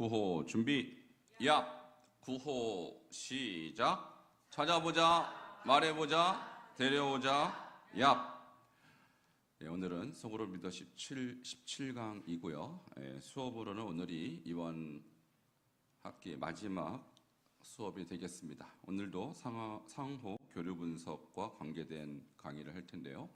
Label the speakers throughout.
Speaker 1: 구호 준비. 야. 구호 시작. 찾아보자. 말해보자. 데려오자. 야. 오늘은 속으로 리더십 17강이고요. 수업으로는 오늘이 이번 학기의 마지막 수업이 되겠습니다. 오늘도 상호 교류 분석과 관계된 강의를 할 텐데요.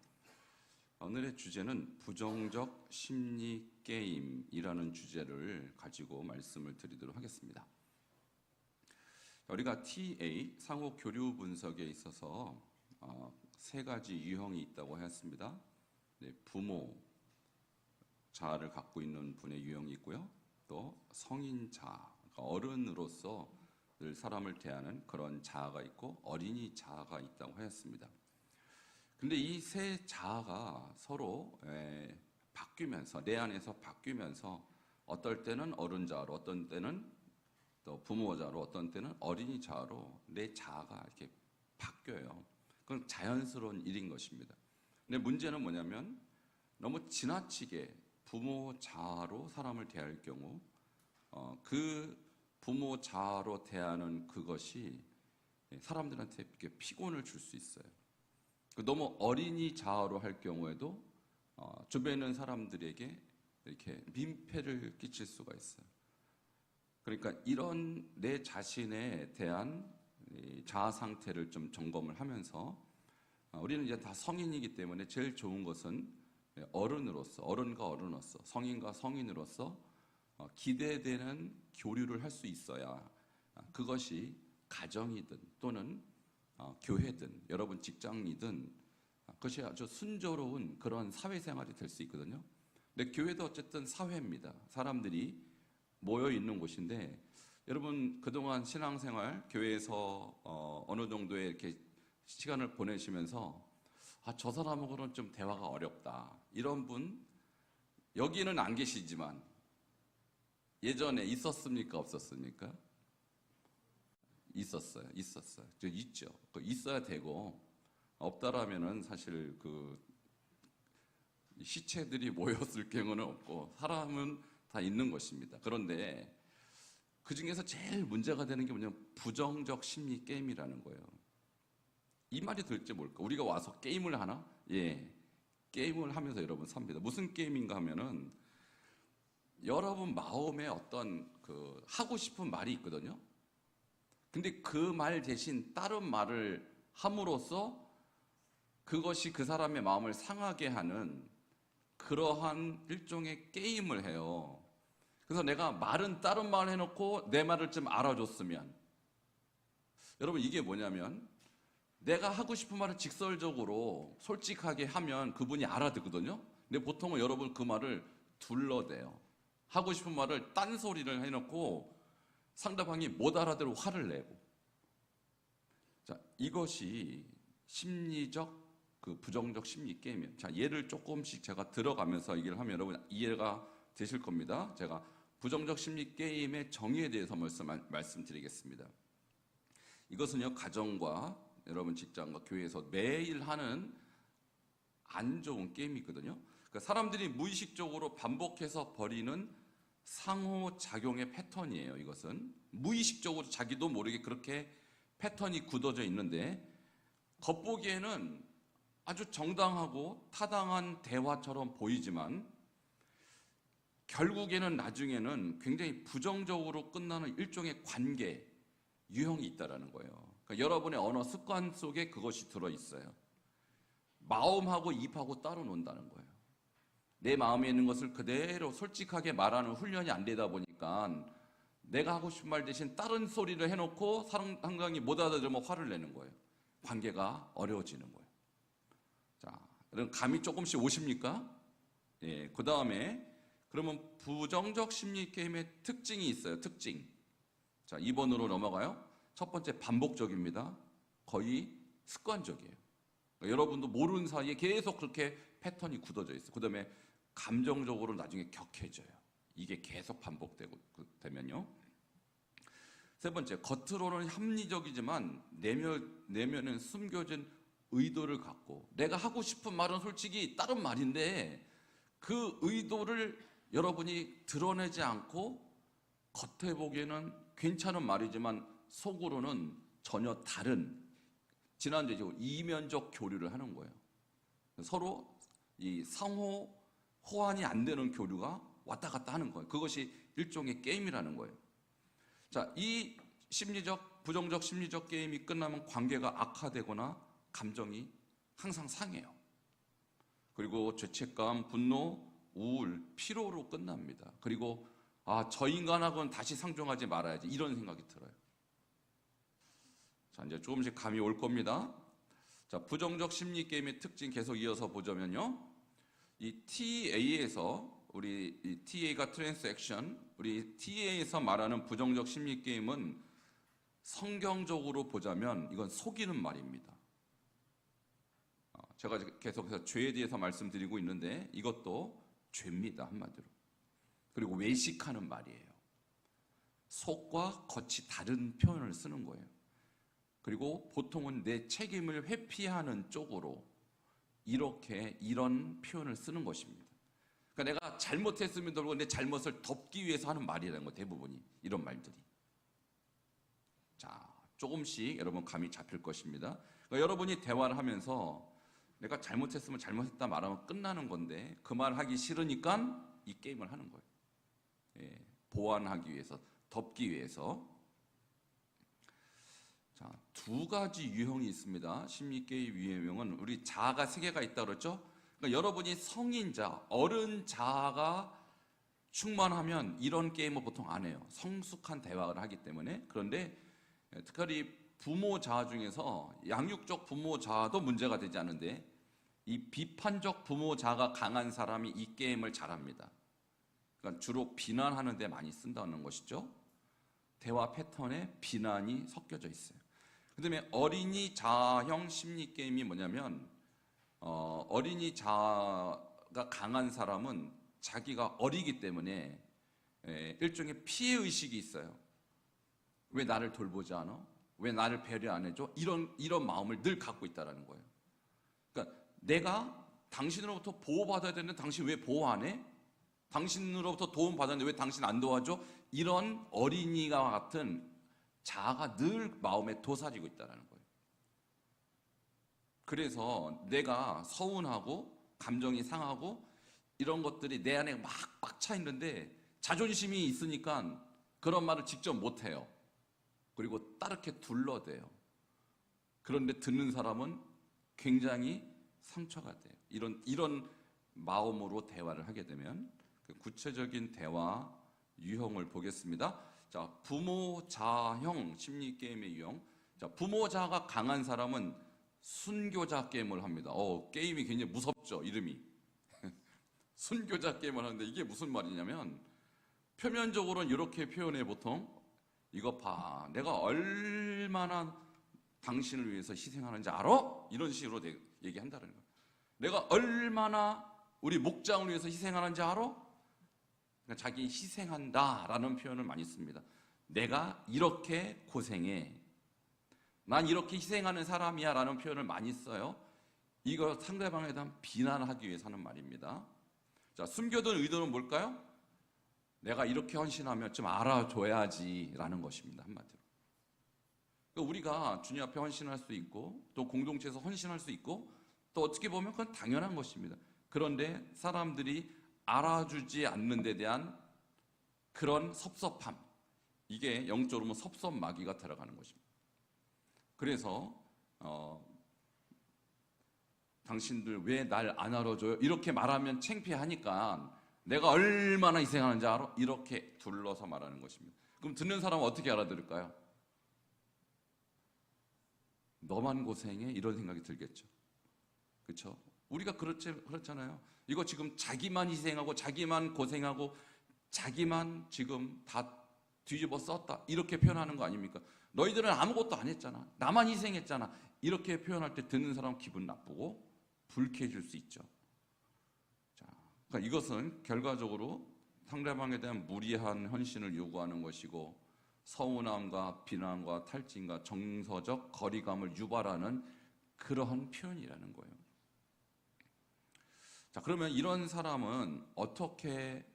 Speaker 1: 오늘의 주제는 부정적 심리 게임이라는 주제를 가지고 말씀을 드리도록 하겠습니다. 우리가 TA, 상호 교류 분석에 있어서 세 가지 유형이 있다고 했습니다. 부모 자아를 갖고 있는 분의 유형이 있고요. 또 성인 자아, 어른으로서 늘 사람을 대하는 그런 자아가 있고 어린이 자아가 있다고 하였습니다. 근데 이 세 자아가 서로 바뀌면서 내 안에서 바뀌면서 어떨 때는 어른 자아로, 어떤 때는 또 부모 자아로, 어떤 때는 어린이 자아로 내 자아가 이렇게 바뀌어요. 그건 자연스러운 일인 것입니다. 근데 문제는 뭐냐면 너무 지나치게 부모 자아로 사람을 대할 경우 그 부모 자아로 대하는 그것이 사람들한테 이렇게 피곤을 줄 수 있어요. 너무 어린이 자아로 할 경우에도 주변에 있는 사람들에게 이렇게 민폐를 끼칠 수가 있어요. 그러니까 이런 내 자신에 대한 자아 상태를 좀 점검을 하면서 우리는 이제 다 성인이기 때문에 제일 좋은 것은 어른으로서, 어른과 어른으로서, 성인과 성인으로서 기대되는 교류를 할 수 있어야 그것이 가정이든 또는 교회든 여러분 직장이든 그것이 아주 순조로운 그런 사회생활이 될 수 있거든요. 근데 교회도 어쨌든 사회입니다. 사람들이 모여 있는 곳인데 여러분 그동안 신앙생활 교회에서 어느 정도의 이렇게 시간을 보내시면서 저 사람하고는 좀 대화가 어렵다 이런 분 여기는 안 계시지만 예전에 있었습니까? 없었습니까? 있었어요. 있죠. 있어야 되고 없다라면은 사실 그 시체들이 모였을 경우는 없고 사람은 다 있는 것입니다. 그런데 그 중에서 제일 문제가 되는 게 뭐냐면 부정적 심리 게임이라는 거예요. 이 말이 도대체 뭘까? 우리가 와서 게임을 하나? 예, 게임을 하면서 여러분 삽니다. 무슨 게임인가 하면은 여러분 마음에 어떤 그 하고 싶은 말이 있거든요. 근데 그 말 대신 다른 말을 함으로써 그것이 그 사람의 마음을 상하게 하는 그러한 일종의 게임을 해요. 그래서 내가 말은 다른 말 해놓고 내 말을 좀 알아줬으면 여러분 이게 뭐냐면 내가 하고 싶은 말을 직설적으로 솔직하게 하면 그분이 알아듣거든요. 근데 보통은 여러분 그 말을 둘러대요. 하고 싶은 말을 딴소리를 해놓고 상대방이 못 알아들어 화를 내고. 자, 이것이 심리적 그 부정적 심리 게임이에요. 자, 예를 조금씩 제가 들어가면서 얘기를 하면 여러분 이해가 되실 겁니다. 제가 부정적 심리 게임의 정의에 대해서 말씀드리겠습니다. 이것은요, 가정과 여러분 직장과 교회에서 매일 하는 안 좋은 게임이거든요. 그러니까 사람들이 무의식적으로 반복해서 벌이는 상호작용의 패턴이에요. 이것은 무의식적으로 자기도 모르게 그렇게 패턴이 굳어져 있는데 겉보기에는 아주 정당하고 타당한 대화처럼 보이지만 결국에는 나중에는 굉장히 부정적으로 끝나는 일종의 관계 유형이 있다는 거예요. 그러니까 여러분의 언어 습관 속에 그것이 들어있어요. 마음하고 입하고 따로 논다는 거예요. 내 마음에 있는 것을 그대로 솔직하게 말하는 훈련이 안 되다 보니까 내가 하고 싶은 말 대신 다른 소리를 해놓고 상대방이 못 알아들으면 화를 내는 거예요. 관계가 어려워지는 거예요. 자, 그럼 감이 조금씩 오십니까? 예, 그 다음에 그러면 부정적 심리 게임의 특징이 있어요. 특징. 자, 2번으로 넘어가요. 첫 번째 반복적입니다. 거의 습관적이에요. 그러니까 여러분도 모르는 사이에 계속 그렇게 패턴이 굳어져 있어요. 그 다음에 감정적으로 나중에 격해져요. 이게 계속 반복되면요. 세 번째, 겉으로는 합리적이지만 내면은 숨겨진 의도를 갖고 내가 하고 싶은 말은 솔직히 다른 말인데 그 의도를 여러분이 드러내지 않고 겉에 보기에는 괜찮은 말이지만 속으로는 전혀 다른, 지난주에 이면적 교류를 하는 거예요. 서로 이 상호 호환이 안 되는 교류가 왔다 갔다 하는 거예요. 그것이 일종의 게임이라는 거예요. 자, 이 부정적 심리적 게임이 끝나면 관계가 악화되거나 감정이 항상 상해요. 그리고 죄책감, 분노, 우울, 피로로 끝납니다. 그리고 저 인간하고는 다시 상종하지 말아야지, 이런 생각이 들어요. 자, 이제 조금씩 감이 올 겁니다. 자, 부정적 심리 게임의 특징 계속 이어서 보자면요. 이 TA에서 우리 이 TA가 트랜스액션, 우리 TA에서 말하는 부정적 심리 게임은 성경적으로 보자면 이건 속이는 말입니다. 제가 계속해서 죄에 대해서 말씀드리고 있는데 이것도 죄입니다, 한마디로. 그리고 외식하는 말이에요. 속과 겉이 다른 표현을 쓰는 거예요. 그리고 보통은 내 책임을 회피하는 쪽으로 이런 표현을 쓰는 것입니다. 그러니까 내가 잘못했음에도 불구하고 내 잘못을 덮기 위해서 하는 말이라는 거, 대부분이 이런 말들이. 자, 조금씩 여러분 감이 잡힐 것입니다. 그러니까 여러분이 대화를 하면서 내가 잘못했으면 잘못했다 말하면 끝나는 건데 그 말 하기 싫으니까 이 게임을 하는 거예요. 보완하기 위해서, 덮기 위해서. 자, 두 가지 유형이 있습니다. 심리게임 유형은 우리 자아가 세 개가 있다고 그랬죠? 그러니까 여러분이 성인자, 어른 자아가 충만하면 이런 게임을 보통 안 해요. 성숙한 대화를 하기 때문에. 그런데 특별히 부모 자아 중에서 양육적 부모 자아도 문제가 되지 않은데 이 비판적 부모 자아가 강한 사람이 이 게임을 잘합니다. 그러니까 주로 비난하는 데 많이 쓴다는 것이죠. 대화 패턴에 비난이 섞여져 있어요. 그 다음에 어린이 자아형 심리 게임이 뭐냐면 어린이 자아가 강한 사람은 자기가 어리기 때문에 일종의 피해의식이 있어요. 왜 나를 돌보지 않아? 왜 나를 배려 안 해줘? 이런 마음을 늘 갖고 있다는 거예요. 그러니까 내가 당신으로부터 보호받아야 되는데 당신 왜 보호 안 해? 당신으로부터 도움 받았는데 왜 당신 안 도와줘? 이런 어린이와 같은 자아가 늘 마음에 도사리고 있다는 거예요. 그래서 내가 서운하고 감정이 상하고 이런 것들이 내 안에 막 꽉 차 있는데 자존심이 있으니까 그런 말을 직접 못 해요. 그리고 따르게 둘러대요. 그런데 듣는 사람은 굉장히 상처가 돼요. 이런 마음으로 대화를 하게 되면 구체적인 대화 유형을 보겠습니다. 자, 부모 자형 심리 게임의 유형. 자, 부모 자가 강한 사람은 순교자 게임을 합니다. 게임이 굉장히 무섭죠, 이름이. 순교자 게임을 하는데 이게 무슨 말이냐면 표면적으로는 이렇게 표현해. 보통 이거 봐, 내가 얼마나 당신을 위해서 희생하는지 알아? 이런 식으로 얘기한다는 거예요. 내가 얼마나 우리 목장을 위해서 희생하는지 알아? 그러니까 자기 희생한다라는 표현을 많이 씁니다. 내가 이렇게 고생해, 난 이렇게 희생하는 사람이야 라는 표현을 많이 써요. 이거 상대방에 대한 비난하기 위해서 하는 말입니다. 자, 숨겨둔 의도는 뭘까요? 내가 이렇게 헌신하면 좀 알아줘야지 라는 것입니다, 한마디로. 그러니까 우리가 주님 앞에 헌신할 수 있고 또 공동체에서 헌신할 수 있고 또 어떻게 보면 그건 당연한 것입니다. 그런데 사람들이 알아주지 않는 데 대한 그런 섭섭함, 이게 영적으로 보면 섭섭마귀가 들어가는 것입니다. 그래서 당신들 왜 날 안 알아줘요? 이렇게 말하면 창피하니까 내가 얼마나 희생하는지 알아? 이렇게 둘러서 말하는 것입니다. 그럼 듣는 사람은 어떻게 알아들을까요? 너만 고생해? 이런 생각이 들겠죠. 그렇죠? 우리가 그렇잖아요. 이거 지금 자기만 희생하고 자기만 고생하고 자기만 지금 다 뒤집어 썼다, 이렇게 표현하는 거 아닙니까? 너희들은 아무것도 안 했잖아, 나만 희생했잖아, 이렇게 표현할 때 듣는 사람 기분 나쁘고 불쾌해질 수 있죠. 자, 그러니까 이것은 결과적으로 상대방에 대한 무리한 헌신을 요구하는 것이고 서운함과 비난과 탈진과 정서적 거리감을 유발하는 그러한 표현이라는 거예요. 자, 그러면 이런 사람은 어떻게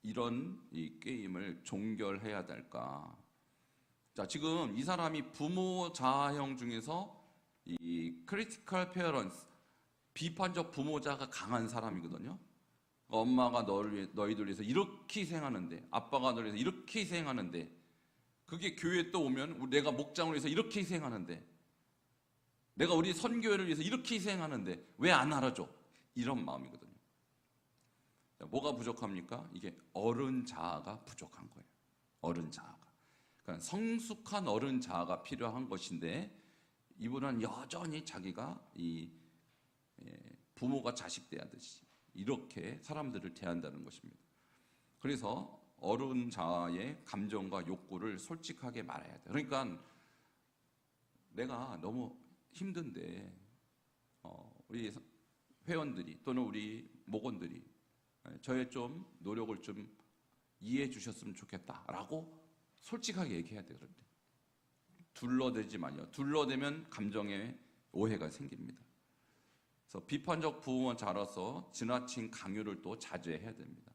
Speaker 1: 이런 이 게임을 종결해야 될까? 자, 지금 이 사람이 부모 자아형 중에서 이 크리티컬 페어런스, 비판적 부모자가 강한 사람이거든요. 엄마가 너희들 위해서 이렇게 희생하는데, 아빠가 너희를 위해서 이렇게 희생하는데, 그게 교회에 또 오면 내가 목장을 위해서 이렇게 희생하는데, 내가 우리 선교회를 위해서 이렇게 희생하는데 왜 안 알아줘? 이런 마음이거든요. 뭐가 부족합니까? 이게 어른 자아가 부족한 거예요. 어른 자아가. 그러니까 성숙한 어른 자아가 필요한 것인데, 이분은 여전히 자기가 이 부모가 자식 대하듯이 이렇게 사람들을 대한다는 것입니다. 그래서 어른 자아의 감정과 욕구를 솔직하게 말해야 돼요. 그러니까 내가 너무 힘든데 우리 회원들이 또는 우리 목원들이 저의 좀 노력을 좀 이해해 주셨으면 좋겠다라고 솔직하게 얘기해야 돼요. 그런데 둘러대지 마요. 둘러대면 감정에 오해가 생깁니다. 그래서 비판적 부모만 자라서 지나친 강요를 또 자제해야 됩니다.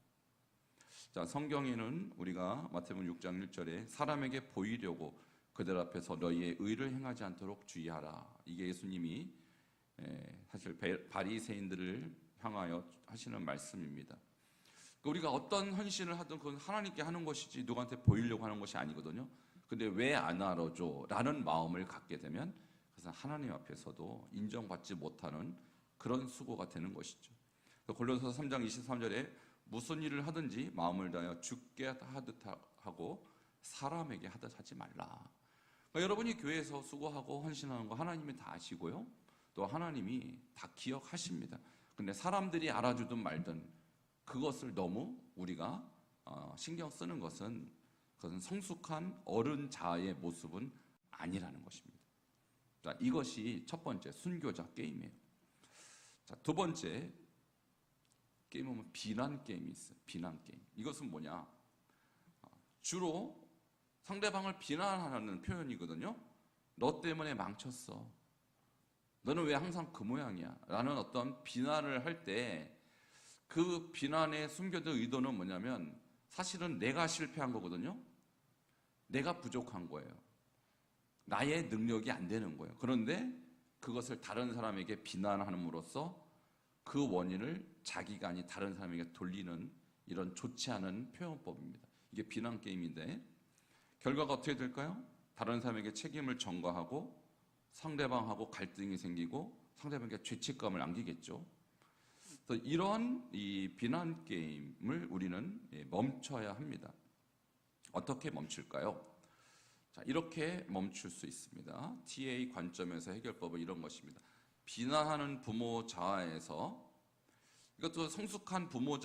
Speaker 1: 자, 성경에는 우리가 마태복음 6장 1절에 사람에게 보이려고 그들 앞에서 너희의 의를 행하지 않도록 주의하라. 이게 예수님이 사실 바리새인들을 향하여 하시는 말씀입니다. 우리가 어떤 헌신을 하든 그건 하나님께 하는 것이지 누구한테 보이려고 하는 것이 아니거든요. 근데 왜 안 알아줘? 라는 마음을 갖게 되면 그래서 하나님 앞에서도 인정받지 못하는 그런 수고가 되는 것이죠. 골로새서 3장 23절에 무슨 일을 하든지 마음을 다하여 주께 하듯 하고 사람에게 하듯 하지 말라. 그러니까 여러분이 교회에서 수고하고 헌신하는 거 하나님이 다 아시고요. 또 하나님이 다 기억하십니다. 근데 사람들이 알아주든 말든 그것을 너무 우리가 신경 쓰는 그것은 성숙한 어른 자아의 모습은 아니라는 것입니다. 자, 이것이 첫 번째 순교자 게임이에요. 자, 두 번째 게임은 비난 게임이 있어요. 비난 게임. 이것은 뭐냐? 주로 상대방을 비난하는 표현이거든요. 너 때문에 망쳤어. 너는 왜 항상 그 모양이야? 라는 어떤 비난을 할 때 그 비난의 숨겨진 의도는 뭐냐면 사실은 내가 실패한 거거든요. 내가 부족한 거예요. 나의 능력이 안 되는 거예요. 그런데 그것을 다른 사람에게 비난함으로써 그 원인을 자기가 아닌 다른 사람에게 돌리는 이런 좋지 않은 표현법입니다. 이게 비난 게임인데 결과가 어떻게 될까요? 다른 사람에게 책임을 전가하고 상대방하고 갈등이 생기고 상대방에게 죄책감을 안기겠죠. 그래서 이런 이 비난 게임을 우리는 멈춰야 합니다. 어떻게 멈출까요? 자, 이렇게 멈출 수 있습니다. TA 관점에서 해결법은 이런 것입니다. 비난하는 부모 자아에서 이것도 성숙한 부모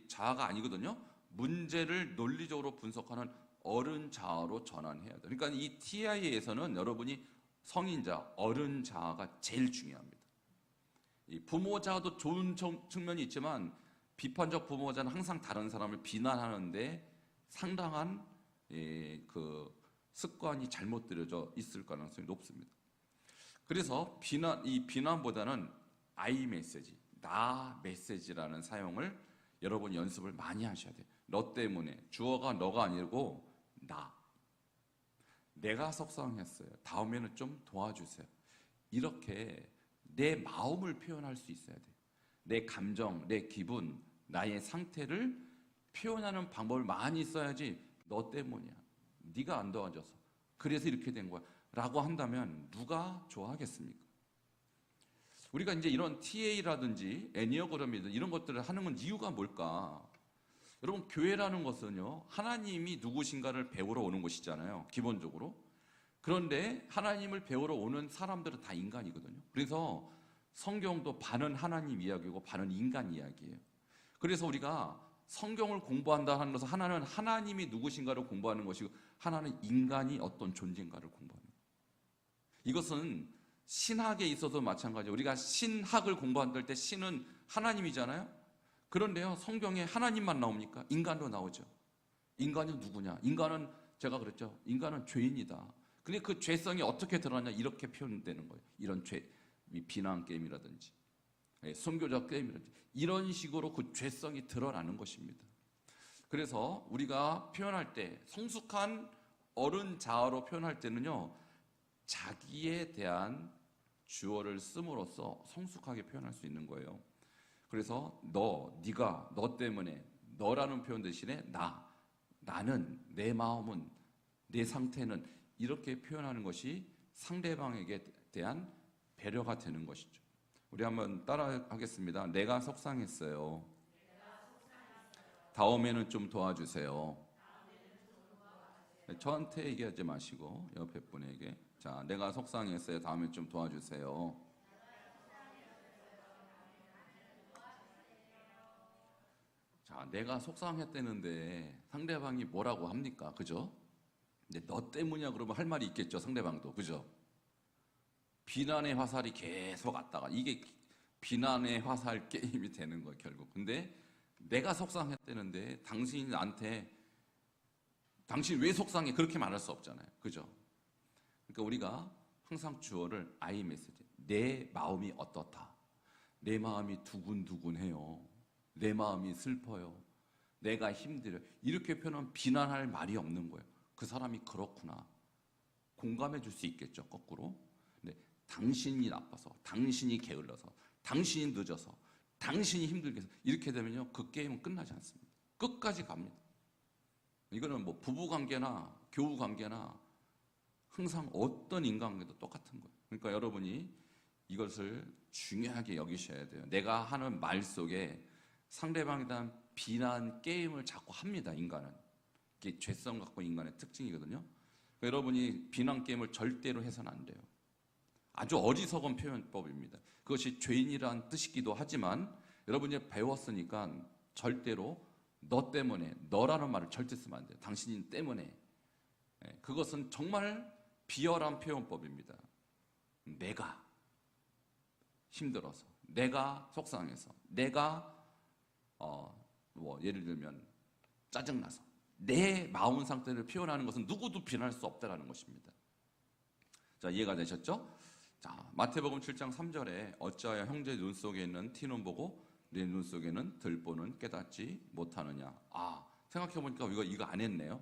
Speaker 1: 자아가 아니거든요. 문제를 논리적으로 분석하는 어른 자아로 전환해야 돼요. 그러니까 이 TI에서는 여러분이 성인자, 어른 자아가 제일 중요합니다. 이 부모 자아도 좋은 측면이 있지만 비판적 부모 자는 항상 다른 사람을 비난하는데 상당한 그 습관이 잘못 들여져 있을 가능성이 높습니다. 그래서 이 비난보다는 I 메시지, 나 메시지라는 사용을 여러분 연습을 많이 하셔야 돼요. 너 때문에 주어가 너가 아니고 나. 내가 속상했어요. 다음에는 좀 도와주세요. 이렇게 내 마음을 표현할 수 있어야 돼요. 내 감정, 내 기분, 나의 상태를 표현하는 방법을 많이 써야지 너 때문이야. 네가 안 도와줘서. 그래서 이렇게 된 거야. 라고 한다면 누가 좋아하겠습니까? 우리가 이제 이런 TA라든지 애니어그램이든 이런 것들을 하는 건 이유가 뭘까? 여러분, 교회라는 것은요, 하나님이 누구신가를 배우러 오는 곳이잖아요, 기본적으로. 그런데 하나님을 배우러 오는 사람들은 다 인간이거든요. 그래서 성경도 반은 하나님 이야기고 반은 인간 이야기예요. 그래서 우리가 성경을 공부한다 하는 것은 하나는 하나님이 누구신가를 공부하는 것이고 하나는 인간이 어떤 존재인가를 공부하는 거예요. 이것은 신학에 있어서 마찬가지예요. 우리가 신학을 공부할 때 신은 하나님이잖아요. 그런데요, 성경에 하나님만 나옵니까? 인간도 나오죠. 인간은 누구냐? 인간은 제가 그랬죠. 인간은 죄인이다. 근데 그 죄성이 어떻게 드러나냐? 이렇게 표현되는 거예요. 이런 비난 게임이라든지 선교적 게임이라든지 이런 식으로 그 죄성이 드러나는 것입니다. 그래서 우리가 표현할 때 성숙한 어른 자아로 표현할 때는요, 자기에 대한 주어를 씀으로써 성숙하게 표현할 수 있는 거예요. 그래서 네가, 너 때문에, 너라는 표현 대신에 나는, 내 마음은, 내 상태는, 이렇게 표현하는 것이 상대방에게 대한 배려가 되는 것이죠. 우리 한번 따라 하겠습니다. 내가 속상했어요. 다음에는 좀 도와주세요. 저한테 얘기하지 마시고 옆에 분에게, 자, 내가 속상했어요. 다음에 좀 도와주세요. 자, 내가 속상했다는데 상대방이 뭐라고 합니까? 그죠? 근데 너 때문이야 그러면 할 말이 있겠죠, 상대방도. 그죠? 비난의 화살이 계속 왔다가, 이게 비난의 화살 게임이 되는 거예요, 결국. 근데 내가 속상했다는데 당신이 나한테 당신 왜 속상해? 그렇게 말할 수 없잖아요. 그죠? 그러니까 우리가 항상 주어를 I 메시지, 내 마음이 어떻다, 내 마음이 두근두근해요, 내 마음이 슬퍼요, 내가 힘들어요, 이렇게 표현하면 비난할 말이 없는 거예요. 그 사람이 그렇구나, 공감해 줄 수 있겠죠, 거꾸로. 근데 당신이 나빠서, 당신이 게을러서, 당신이 늦어서, 당신이 힘들게 해서, 이렇게 되면요, 그 게임은 끝나지 않습니다. 끝까지 갑니다. 이거는 뭐 부부관계나 교우관계나 항상 어떤 인간관계도 똑같은 거예요. 그러니까 여러분이 이것을 중요하게 여기셔야 돼요. 내가 하는 말 속에 상대방에 대한 비난 게임을 자꾸 합니다, 인간은. 이게 죄성 갖고 인간의 특징이거든요. 그러니까 여러분이 비난 게임을 절대로 해서는 안 돼요. 아주 어리석은 표현법입니다. 그것이 죄인이란 뜻이기도 하지만 여러분이 배웠으니까 절대로 너 때문에, 너라는 말을 절대 쓰면 안 돼요. 당신 때문에. 그것은 정말 비열한 표현법입니다. 내가 힘들어서, 내가 속상해서, 내가 예를 들면 짜증나서, 내 마음 상태를 표현하는 것은 누구도 비난할 수 없다는 것입니다. 자, 이해가 되셨죠? 자, 마태복음 7장 3절에 어찌하여 형제 눈 속에 있는 티는 보고 내 눈 속에는 들보는 깨닫지 못하느냐. 생각해보니까 이거 안 했네요.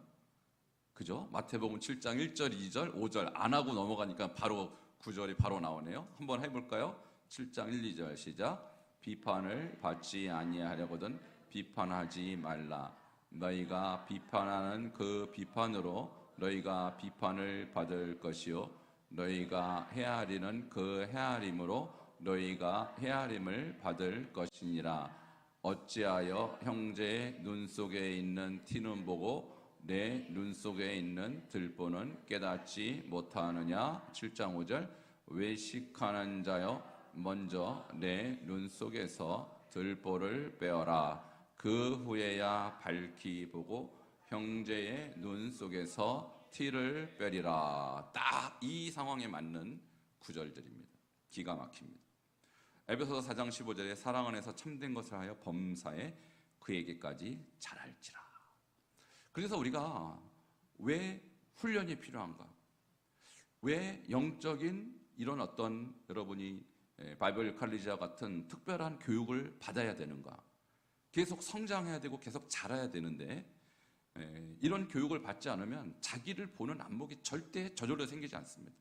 Speaker 1: 그죠? 마태복음 7장 1절, 2절, 5절 안 하고 넘어가니까 바로 9절이 바로 나오네요. 한번 해볼까요? 7장 1, 2절 시작. 비판을 받지 아니하려거든 비판하지 말라. 너희가 비판하는 그 비판으로 너희가 비판을 받을 것이요 너희가 헤아리는 그 헤아림으로 너희가 헤아림을 받을 것이니라. 어찌하여 형제의 눈 속에 있는 티는 보고 내 눈 속에 있는 들보는 깨닫지 못하느냐. 7장 5절 외식하는 자여 먼저 내 눈 속에서 들보를 빼어라. 그 후에야 밝히 보고 형제의 눈 속에서 티를 빼리라. 딱 이 상황에 맞는 구절들입니다. 기가 막힙니다. 에베소서 4장 15절에 사랑 안에서 참된 것을 하여 범사에 그에게까지 잘할지라. 그래서 우리가 왜 훈련이 필요한가? 왜 영적인 이런 어떤 여러분이 바이블 칼리지와 같은 특별한 교육을 받아야 되는가? 계속 성장해야 되고 계속 자라야 되는데 이런 교육을 받지 않으면 자기를 보는 안목이 절대 저절로 생기지 않습니다.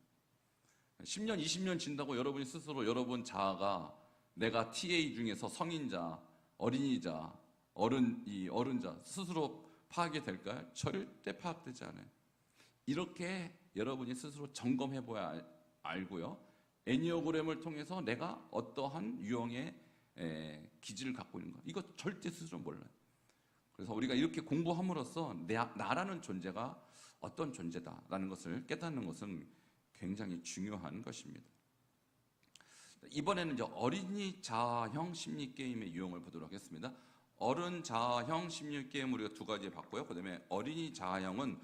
Speaker 1: 10년, 20년 지나고 여러분이 스스로 여러분 자아가 내가 TA 중에서 성인자, 어린이자, 어른자 스스로 파악이 될까요? 절대 파악되지 않아요. 이렇게 여러분이 스스로 점검해봐야 알고요. 애니어그램을 통해서 내가 어떠한 유형의 기질을 갖고 있는가, 이거 절대 스스로 몰라요. 그래서 우리가 이렇게 공부함으로써 나라는 존재가 어떤 존재다라는 것을 깨닫는 것은 굉장히 중요한 것입니다. 이번에는 이제 어린이 자아형 심리 게임의 유형을 보도록 하겠습니다. 어른 자아형 심리 게임 우리가 두 가지 봤고요. 그다음에 어린이 자아형은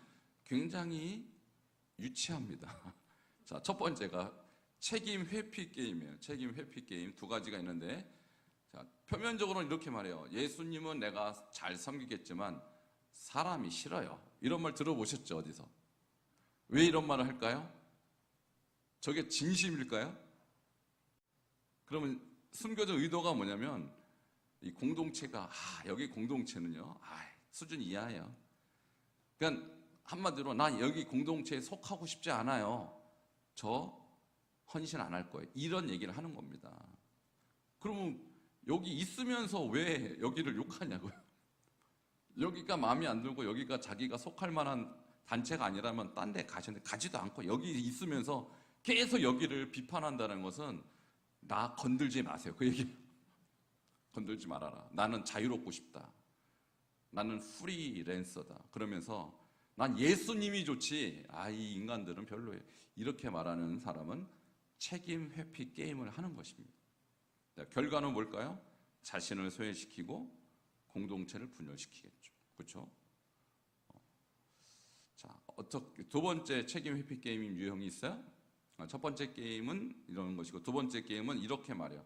Speaker 1: 굉장히 유치합니다. 자, 첫 번째가 책임 회피 게임이에요. 책임 회피 게임 두 가지가 있는데, 자, 표면적으로는 이렇게 말해요. 예수님은 내가 잘 섬기겠지만 사람이 싫어요. 이런 말 들어보셨죠, 어디서? 왜 이런 말을 할까요? 저게 진심일까요? 그러면 숨겨진 의도가 뭐냐면 이 공동체가 여기 공동체는요, 수준 이하예요. 그러니까 한마디로 난 여기 공동체에 속하고 싶지 않아요. 저 헌신 안 할 거예요. 이런 얘기를 하는 겁니다. 그러면 여기 있으면서 왜 여기를 욕하냐고요. 여기가 마음에 안 들고 여기가 자기가 속할 만한 단체가 아니라면 딴 데 가셨는데 가지도 않고 여기 있으면서 계속 여기를 비판한다는 것은 나 건들지 마세요. 그 얘기 건들지 말아라. 나는 자유롭고 싶다. 나는 프리랜서다. 그러면서 난 예수님이 좋지. 이 인간들은 별로예요. 이렇게 말하는 사람은 책임 회피 게임을 하는 것입니다. 결과는 뭘까요? 자신을 소외시키고 공동체를 분열시키겠죠. 그렇죠? 자, 어떻게 두 번째 책임 회피 게임 유형이 있어요? 첫 번째 게임은 이런 것이고 두 번째 게임은 이렇게 말해요.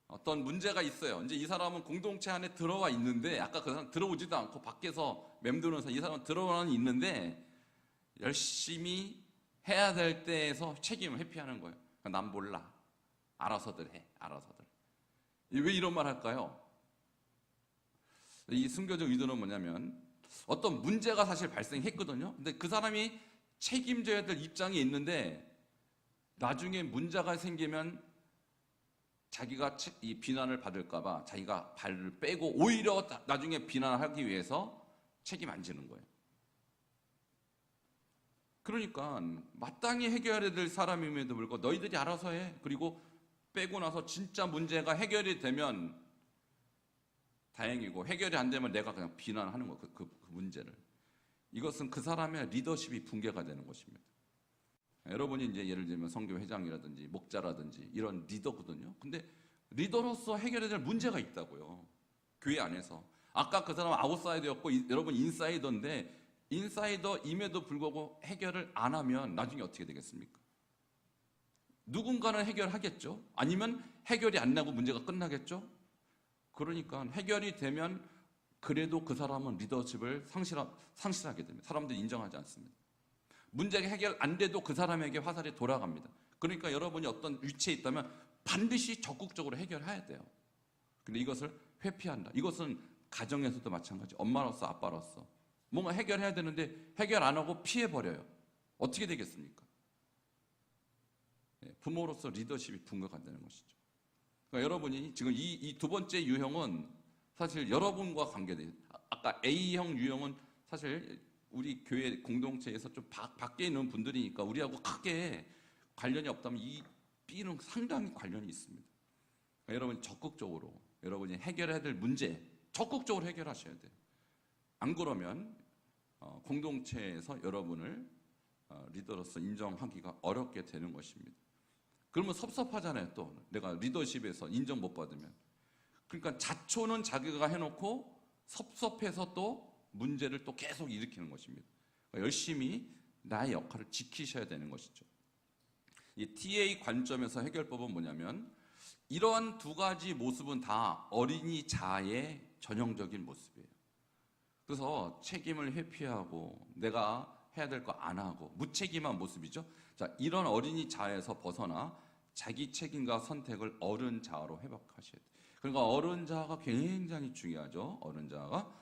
Speaker 1: 어떤 문제가 있어요. 이제 이 사람은 공동체 안에 들어와 있는데 아까 그 사람 들어오지도 않고 밖에서 맴도는 사람 이 사람은 들어와는 있는데 열심히 해야 될 때에서 책임을 회피하는 거예요. 난 몰라. 알아서들 해. 알아서들. 왜 이런 말 할까요? 이 순교적 의도는 뭐냐면 어떤 문제가 사실 발생했거든요. 근데 그 사람이 책임져야 될 입장에 있는데 나중에 문제가 생기면 자기가 이 비난을 받을까봐 자기가 발을 빼고 오히려 나중에 비난하기 위해서 책임 안 지는 거예요. 그러니까 마땅히 해결해야 될 사람임에도 불구하고 너희들이 알아서 해. 그리고 빼고 나서 진짜 문제가 해결이 되면 다행이고 해결이 안 되면 내가 그냥 비난하는 거예요. 그 문제를. 이것은 그 사람의 리더십이 붕괴가 되는 것입니다. 여러분이 이제 예를 들면 선교 회장이라든지 목자라든지 이런 리더거든요. 근데 리더로서 해결해야 될 문제가 있다고요. 교회 안에서. 아까 그 사람은 아웃사이더였고 여러분 인사이더인데 인사이더임에도 불구하고 해결을 안 하면 나중에 어떻게 되겠습니까? 누군가는 해결하겠죠. 아니면 해결이 안 나고 문제가 끝나겠죠. 그러니까 해결이 되면 그래도 그 사람은 리더십을 상실하게 됩니다. 사람들이 인정하지 않습니다. 문제가 해결 안 돼도 그 사람에게 화살이 돌아갑니다. 그러니까 여러분이 어떤 위치에 있다면 반드시 적극적으로 해결해야 돼요. 근데 이것을 회피한다. 이것은 가정에서도 마찬가지. 엄마로서 아빠로서 뭔가 해결해야 되는데 해결 안 하고 피해버려요. 어떻게 되겠습니까? 부모로서 리더십이 붕괴가 되는 것이죠. 그러니까 여러분이 지금 이 두 번째 유형은 사실 여러분과 관계돼요. 아까 A형 유형은 사실 우리 교회 공동체에서 좀 밖에 있는 분들이니까 우리하고 크게 관련이 없다면 이 B는 상당히 관련이 있습니다. 그러니까 여러분 적극적으로 여러분이 해결해야 될 문제 적극적으로 해결하셔야 돼요. 안 그러면 공동체에서 여러분을 리더로서 인정하기가 어렵게 되는 것입니다. 그러면 섭섭하잖아요. 또 내가 리더십에서 인정 못 받으면. 그러니까 자초는 자기가 해놓고 섭섭해서 또 문제를 또 계속 일으키는 것입니다. 그러니까 열심히 나의 역할을 지키셔야 되는 것이죠. 이 TA 관점에서 해결법은 뭐냐면 이러한 두 가지 모습은 다 어린이 자아의 전형적인 모습이에요. 그래서 책임을 회피하고 내가 해야 될 거 안 하고 무책임한 모습이죠. 자, 이런 어린이 자아에서 벗어나 자기 책임과 선택을 어른 자아로 회복하셔야 돼요. 그러니까 어른 자아가 굉장히 중요하죠. 어른 자아가.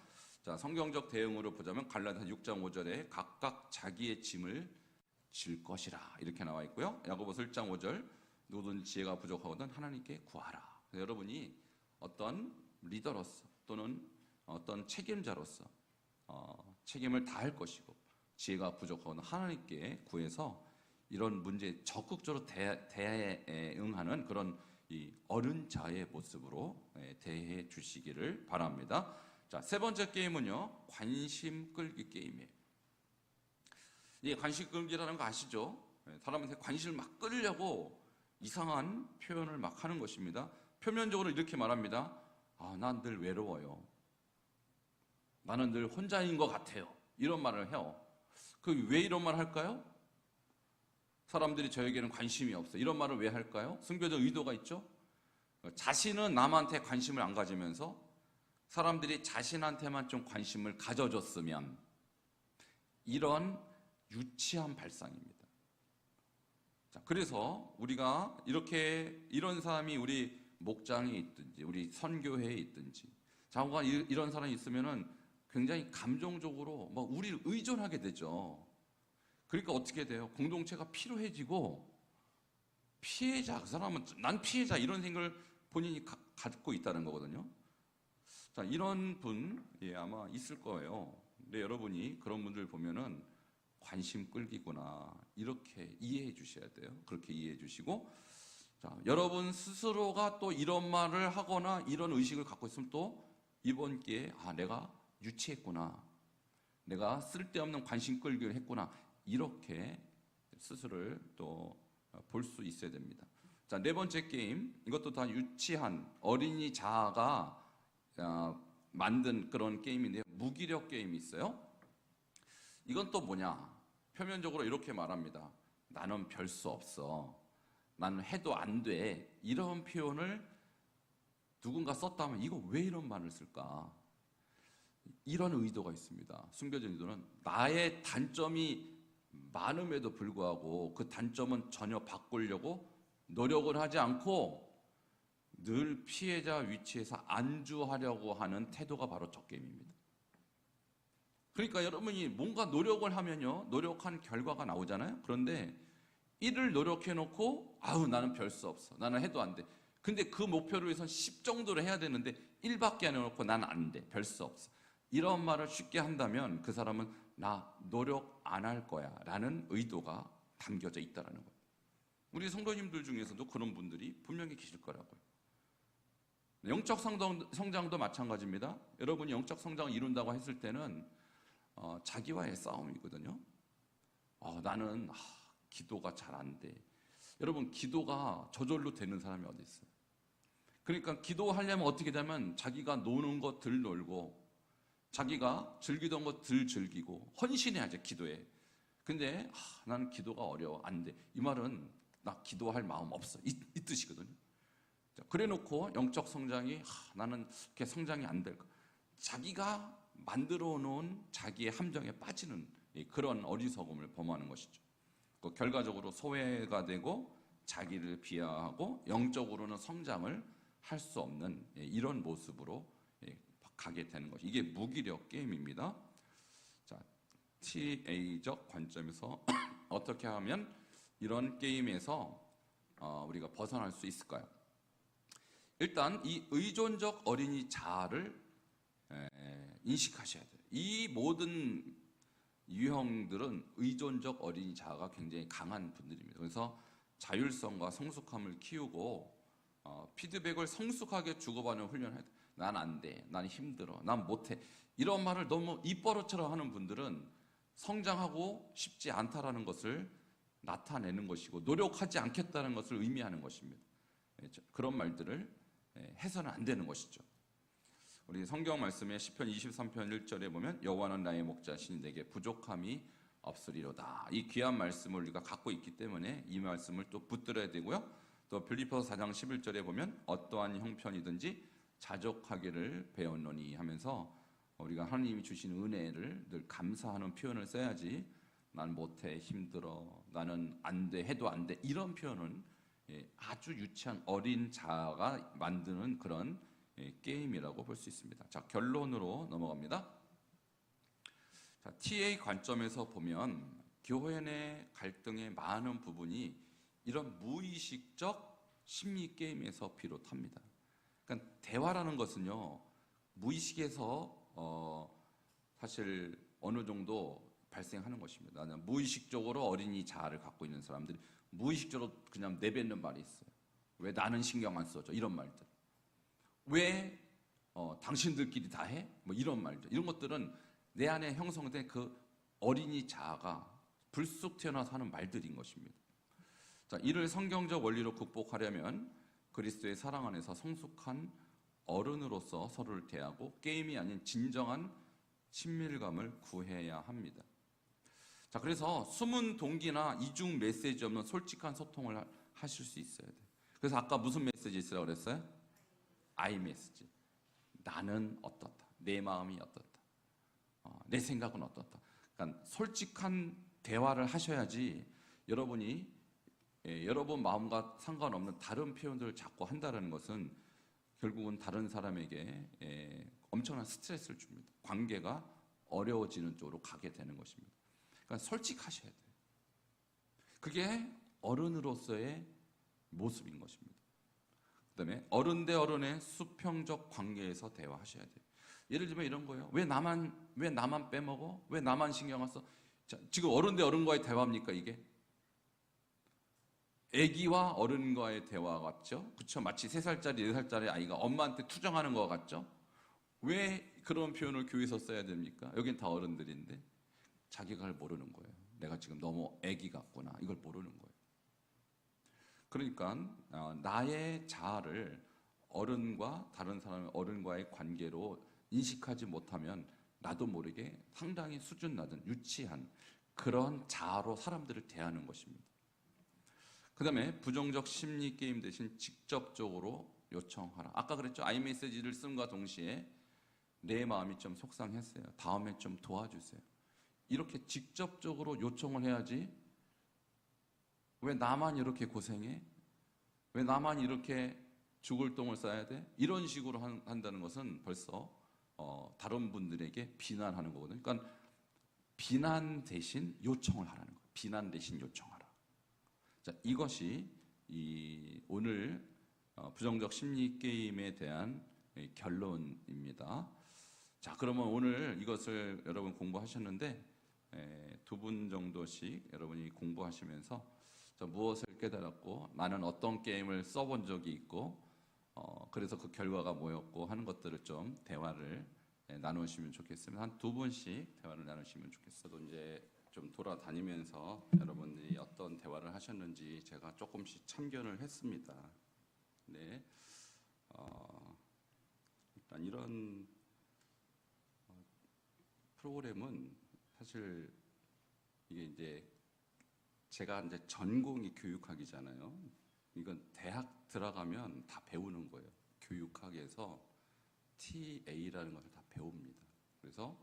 Speaker 1: 자, 성경적 대응으로 보자면 갈라디아서 6장 5절에 각각 자기의 짐을 질 것이라 이렇게 나와 있고요. 야고보서 1장 5절 누구든 지혜가 부족하거든 하나님께 구하라. 여러분이 어떤 리더로서 또는 어떤 책임자로서 책임을 다할 것이고 지혜가 부족하거든 하나님께 구해서 이런 문제에 적극적으로 대응하는 그런 이 어른 자의 모습으로 대해 주시기를 바랍니다. 자, 세 번째 게임은요, 관심 끌기 게임이에요. 이 관심 끌기라는 거 아시죠? 사람한테 관심을 막 끌려고 이상한 표현을 막 하는 것입니다. 표면적으로 이렇게 말합니다. 난 늘 외로워요. 나는 늘 혼자인 것 같아요. 이런 말을 해요. 왜 이런 말 할까요? 사람들이 저에게는 관심이 없어. 이런 말을 왜 할까요? 순교적 의도가 있죠? 자신은 남한테 관심을 안 가지면서 사람들이 자신한테만 좀 관심을 가져줬으면 이런 유치한 발상입니다. 자, 그래서 우리가 이런 사람이 우리 목장에 있든지 우리 선교회에 있든지 자고가 이런 사람이 있으면은 굉장히 감정적으로 막 우리를 의존하게 되죠. 그러니까 어떻게 돼요? 공동체가 피로해지고 피해자, 그 사람은 난 피해자 이런 생각을 본인이 갖고 있다는 거거든요. 자, 이런 분 아마 있을 거예요. 근데 여러분이 그런 분들 보면은 관심 끌기구나 이렇게 이해해 주셔야 돼요. 그렇게 이해해 주시고, 자, 여러분 스스로가 또 이런 말을 하거나 이런 의식을 갖고 있으면 또 이번 기회에 내가 유치했구나, 내가 쓸데없는 관심 끌기를 했구나, 이렇게 스스로를 또 볼 수 있어야 됩니다. 자, 네 번째 게임, 이것도 다 유치한 어린이 자아가 만든 그런 게임인데요. 무기력 게임이 있어요. 이건 또 뭐냐? 표면적으로 이렇게 말합니다. 나는 별 수 없어. 나는 해도 안 돼. 이런 표현을 누군가 썼다면 이거 왜 이런 말을 쓸까? 이런 의도가 있습니다. 숨겨진 의도는 나의 단점이 많음에도 불구하고 그 단점은 전혀 바꾸려고 노력을 하지 않고 늘 피해자 위치에서 안주하려고 하는 태도가 바로 저 게임입니다. 그러니까 여러분이 뭔가 노력을 하면요, 노력한 결과가 나오잖아요. 그런데 이를 노력해 놓고 나는 별 수 없어, 나는 해도 안 돼. 근데 그 목표를 위해서 10 정도를 해야 되는데 1밖에 안 해놓고 난 안 돼, 별 수 없어, 이런 말을 쉽게 한다면 그 사람은 나 노력 안 할 거야 라는 의도가 담겨져 있다는 거예요. 우리 성도님들 중에서도 그런 분들이 분명히 계실 거라고요. 영적 성장도 마찬가지입니다. 여러분이 영적 성장을 이룬다고 했을 때는 자기와의 싸움이거든요. 나는 기도가 잘 안 돼. 여러분, 기도가 저절로 되는 사람이 어디 있어요? 그러니까 기도하려면 어떻게 되면 자기가 노는 거 덜 놀고 자기가 즐기던 거 덜 즐기고 헌신해야죠, 기도에. 근데 나는 기도가 어려워, 안 돼. 이 말은 나 기도할 마음 없어, 이 뜻이거든요. 그래 놓고 영적 성장이 나는 그렇게 성장이 안 될까? 자기가 만들어 놓은 자기의 함정에 빠지는 그런 어리석음을 범하는 것이죠. 결과적으로 소외가 되고 자기를 비하하고 영적으로는 성장을 할 수 없는 이런 모습으로 가게 되는 것이, 이게 무기력 게임입니다. 자, TA적 관점에서 어떻게 하면 이런 게임에서 우리가 벗어날 수 있을까요? 일단 이 의존적 어린이 자아를 인식하셔야 돼요. 이 모든 유형들은 의존적 어린이 자아가 굉장히 강한 분들입니다. 그래서 자율성과 성숙함을 키우고 피드백을 성숙하게 주고받는 훈련을 해야 돼요. 난 안 돼, 난 힘들어, 난 못해, 이런 말을 너무 입버릇처럼 하는 분들은 성장하고 싶지 않다라는 것을 나타내는 것이고 노력하지 않겠다는 것을 의미하는 것입니다. 그런 말들을 해서는 안 되는 것이죠. 우리 성경 말씀에 시편 23편 1절에 보면 여호와는 나의 목자시니 내게 부족함이 없으리로다. 이 귀한 말씀을 우리가 갖고 있기 때문에 이 말씀을 또 붙들어야 되고요. 또 빌립보서 4장 11절에 보면 어떠한 형편이든지 자족하기를 배웠노니 하면서 우리가 하나님이 주신 은혜를 늘 감사하는 표현을 써야지 난 못해, 힘들어, 나는 안 돼, 해도 안 돼, 이런 표현은 아주 유치한 어린 자아가 만드는 그런 게임이라고 볼 수 있습니다. 자, 결론으로 넘어갑니다. 자, TA 관점에서 보면 교회 내 갈등의 많은 부분이 이런 무의식적 심리 게임에서 비롯합니다. 그러니까 대화라는 것은요, 무의식에서 사실 어느 정도 발생하는 것입니다. 무의식적으로 어린이 자아를 갖고 있는 사람들이 무의식적으로 그냥 내뱉는 말이 있어요. 왜 나는 신경 안 써줘? 이런 말들. 왜 당신들끼리 다 해? 뭐 이런 말들. 이런 것들은 내 안에 형성된 그 어린이 자아가 불쑥 튀어나와서 하는 말들인 것입니다. 자, 이를 성경적 원리로 극복하려면 그리스도의 사랑 안에서 성숙한 어른으로서 서로를 대하고 게임이 아닌 진정한 친밀감을 구해야 합니다. 자, 그래서 숨은 동기나 이중 메시지 없는 솔직한 소통을 하실 수 있어야 돼요. 그래서 아까 무슨 메시지 있으라고 그랬어요? I 메시지. 나는 어떻다. 내 마음이 어떻다. 내 생각은 어떻다. 그러니까 솔직한 대화를 하셔야지 여러분이 여러분 마음과 상관없는 다른 표현들을 자꾸 한다는 것은 결국은 다른 사람에게 엄청난 스트레스를 줍니다. 관계가 어려워지는 쪽으로 가게 되는 것입니다. 그러니까 솔직하셔야 돼요. 그게 어른으로서의 모습인 것입니다. 그다음에 어른 대 어른의 수평적 관계에서 대화하셔야 돼요. 예를 들면 이런 거예요. 왜 나만 빼먹어? 왜 나만 신경 안 써? 자, 지금 어른 대 어른과의 대화입니까 이게? 아기와 어른과의 대화 같죠? 그렇죠? 마치 3살짜리, 4살짜리 아이가 엄마한테 투정하는 것 같죠? 왜 그런 표현을 교회에서 써야 됩니까? 여긴 다 어른들인데 자기가 그걸 모르는 거예요. 내가 지금 너무 아기 같구나. 이걸 모르는 거예요. 그러니까 나의 자아를 어른과 다른 사람의 어른과의 관계로 인식하지 못하면 나도 모르게 상당히 수준 낮은 유치한 그런 자아로 사람들을 대하는 것입니다. 그 다음에 부정적 심리 게임 대신 직접적으로 요청하라. 아까 그랬죠? 아이메시지를 쓴과 동시에 내 마음이 좀 속상했어요. 다음에 좀 도와주세요. 이렇게 직접적으로 요청을 해야지. 왜 나만 이렇게 고생해? 왜 나만 이렇게 죽을 똥을 싸야 돼? 이런 식으로 한다는 것은 벌써 다른 분들에게 비난하는 거거든요. 그러니까 비난 대신 요청을 하라는 거예요. 비난 대신 요청하라. 자, 이것이 오늘 부정적 심리 게임에 대한 결론입니다. 자, 그러면 오늘 이것을 여러분 공부하셨는데 2분 정도씩 여러분이 공부하시면서 무엇을 깨달았고 나는 어떤 게임을 써본 적이 있고 그래서 그 결과가 뭐였고 하는 것들을 좀 대화를 나누시면 좋겠습니다. 한 2분씩 대화를 나누시면 좋겠어요. 저도 이제 좀 돌아다니면서 여러분들이 어떤 대화를 하셨는지 제가 조금씩 참견을 했습니다. 네, 일단 이런 프로그램은 사실 이게 이제 제가 이제 전공이 교육학이잖아요. 이건 대학 들어가면 다 배우는 거예요. 교육학에서 TA라는 것을 다 배웁니다. 그래서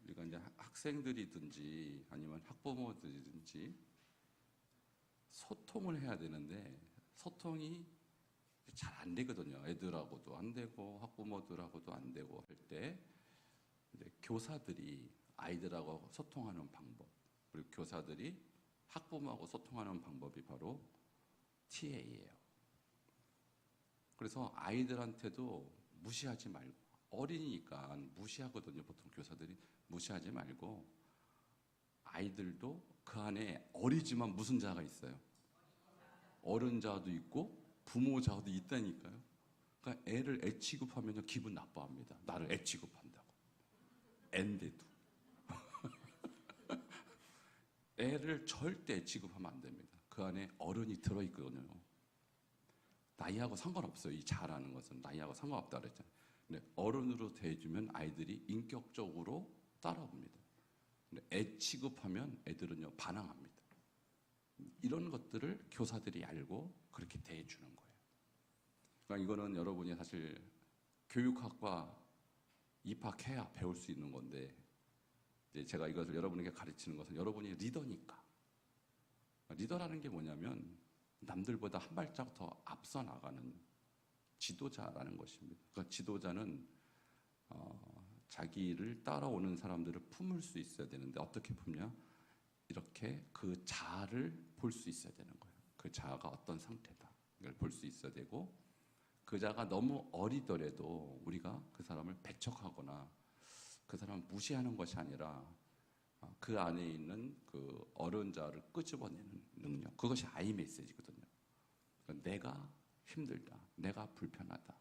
Speaker 1: 우리가 이제 학생들이든지 아니면 학부모들이든지 소통을 해야 되는데 소통이 잘 안 되거든요. 애들하고도 안 되고 학부모들하고도 안 되고 할 때 교사들이 아이들하고 소통하는 방법, 그리고 교사들이 학부모하고 소통하는 방법이 바로 TA예요. 그래서 아이들한테도 무시하지 말고, 어린이니까 무시하거든요. 보통 교사들이 무시하지 말고, 아이들도 그 안에 어리지만 무슨 자가 있어요? 어른 자도 있고 부모 자도 있다니까요. 그러니까 애를 애 취급하면 기분 나빠합니다. 나를 애 취급한다고. 앤데도. 애를 절대 취급하면 안 됩니다. 그 안에 어른이 들어있거든요. 나이하고 상관없어요. 이 자라는 것은 나이하고 상관없다 그랬잖아요. 근데 어른으로 대해주면 아이들이 인격적으로 따라옵니다. 근데 애 취급하면 애들은요 반항합니다. 이런 것들을 교사들이 알고 그렇게 대해주는 거예요. 그러니까 이거는 여러분이 사실 교육학과 입학해야 배울 수 있는 건데, 이제 제가 이것을 여러분에게 가르치는 것은 여러분이 리더니까. 리더라는 게 뭐냐면 남들보다 한 발짝 더 앞서 나가는 지도자라는 것입니다. 그러니까 지도자는 자기를 따라오는 사람들을 품을 수 있어야 되는데 어떻게 품냐? 이렇게 그 자아를 볼 수 있어야 되는 거예요. 그 자아가 어떤 상태다. 이걸 볼 수 있어야 되고, 그 자가 너무 어리더라도 우리가 그 사람을 배척하거나 그 사람을 무시하는 것이 아니라 그 안에 있는 그 어려운 자를 끄집어내는 능력, 그것이 아이 메시지거든요. 그러니까 내가 힘들다, 내가 불편하다,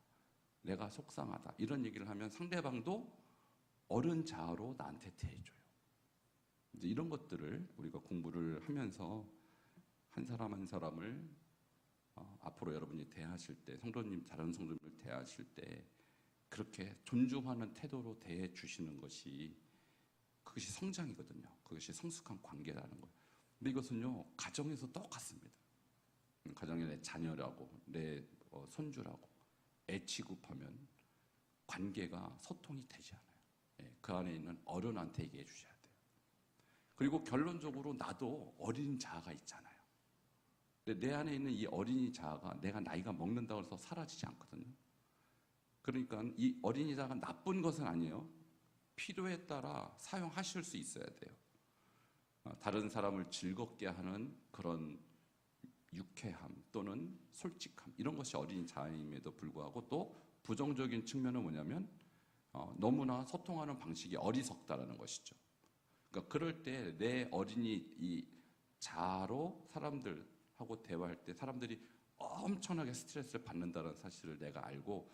Speaker 1: 내가 속상하다 이런 얘기를 하면 상대방도 어른 자아로 나한테 대해줘요. 이제 이런 것들을 우리가 공부를 하면서 한 사람 한 사람을 앞으로 여러분이 대하실 때, 성도님, 다른 성도님을 대하실 때 그렇게 존중하는 태도로 대해 주시는 것이 그것이 성장이거든요. 그것이 성숙한 관계라는 거예요. 근데 이것은요 가정에서 똑같습니다. 가정에 내 자녀라고, 내 손주라고 애 취급하면 관계가 소통이 되지 않아요. 그 안에 있는 어른한테 얘기해 주셔야 돼요. 그리고 결론적으로 나도 어린 자아가 있잖아요. 근데 내 안에 있는 이 어린이 자아가 내가 나이가 먹는다고 해서 사라지지 않거든요. 그러니까 이 어린이자가 나쁜 것은 아니에요. 필요에 따라 사용하실 수 있어야 돼요. 다른 사람을 즐겁게 하는 그런 유쾌함 또는 솔직함, 이런 것이 어린이 자임에도 불구하고, 또 부정적인 측면은 뭐냐면 너무나 소통하는 방식이 어리석다라는 것이죠. 그러니까 그럴 때 내 어린이 이 자아로 사람들하고 대화할 때 사람들이 엄청나게 스트레스를 받는다는 사실을 내가 알고,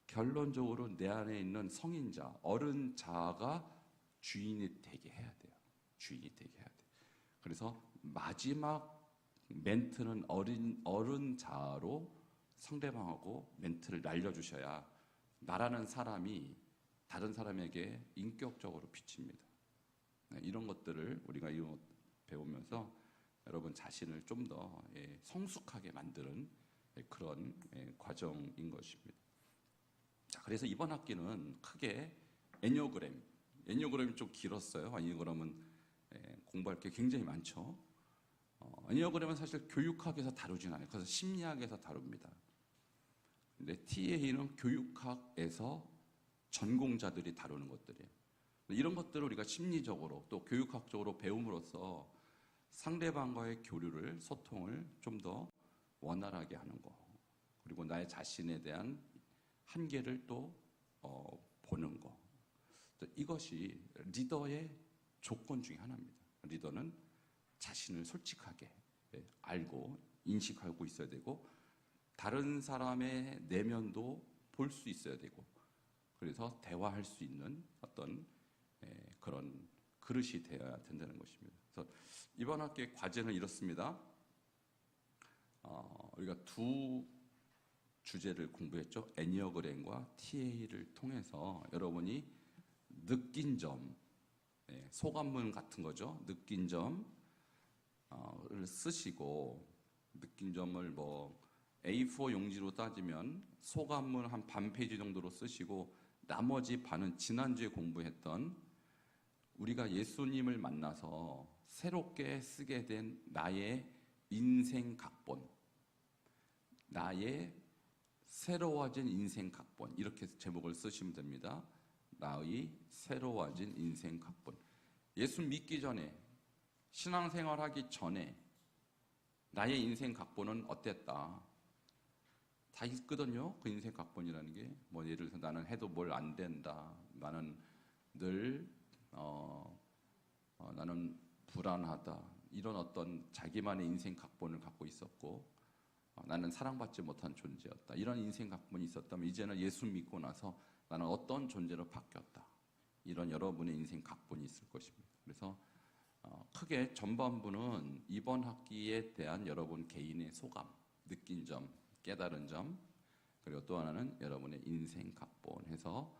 Speaker 1: 결론적으로 내 안에 있는 성인자, 어른 자아가 주인이 되게 해야 돼요. 주인이 되게 해야 돼요. 그래서 마지막 멘트는 어른 자아로 상대방하고 멘트를 날려주셔야 나라는 사람이 다른 사람에게 인격적으로 비칩니다. 이런 것들을 우리가 배우면서 여러분 자신을 좀 더 성숙하게 만드는 그런 과정인 것입니다. 자, 그래서 이번 학기는 크게 애니어그램이 좀 길었어요. 애니어그램은 공부할 게 굉장히 많죠. 애니어그램은 사실 교육학에서 다루진 않아요. 그래서 심리학에서 다룹니다. 근데 TA는 교육학에서 전공자들이 다루는 것들이에요. 이런 것들을 우리가 심리적으로 또 교육학적으로 배움으로써 상대방과의 교류를, 소통을 좀 더 원활하게 하는 거, 그리고 나의 자신에 대한 한계를 또 보는 거, 이것이 리더의 조건 중에 하나입니다. 리더는 자신을 솔직하게 알고 인식하고 있어야 되고, 다른 사람의 내면도 볼 수 있어야 되고, 그래서 대화할 수 있는 어떤 그런 그릇이 되어야 된다는 것입니다. 그래서 이번 학기의 과제는 이렇습니다. 우리가 두 주제를 공부했죠. 애니어그램과 TA를 통해서 여러분이 느낀 점, 소감문 같은 거죠. 느낀 점을 쓰시고, 느낀 점을 뭐 A4 용지로 따지면 소감문 한 반 페이지 정도로 쓰시고, 나머지 반은 지난주에 공부했던 우리가 예수님을 만나서 새롭게 쓰게 된 나의 인생 각본, 나의 새로워진 인생 각본, 이렇게 제목을 쓰시면 됩니다. 나의 새로워진 인생 각본. 예수 믿기 전에, 신앙생활하기 전에 나의 인생 각본은 어땠다. 다 있거든요. 그 인생 각본이라는 게. 뭐 예를 들어서 나는 해도 뭘 안 된다. 나는 늘 나는 불안하다. 이런 어떤 자기만의 인생 각본을 갖고 있었고, 나는 사랑받지 못한 존재였다. 이런 인생 각본이 있었다면, 이제는 예수 믿고 나서 나는 어떤 존재로 바뀌었다. 이런 여러분의 인생 각본이 있을 것입니다. 그래서 크게 전반부는 이번 학기에 대한 여러분 개인의 소감, 느낀 점, 깨달은 점, 그리고 또 하나는 여러분의 인생 각본 해서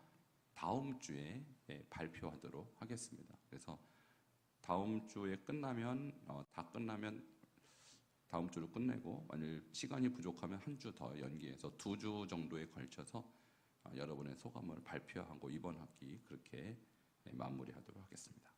Speaker 1: 다음 주에 발표하도록 하겠습니다. 그래서 다음 주에 끝나면 다 끝나면 다음 주로 끝내고, 만일 시간이 부족하면 한 주 더 연기해서 2주 정도에 걸쳐서 여러분의 소감을 발표하고 이번 학기 그렇게 마무리하도록 하겠습니다.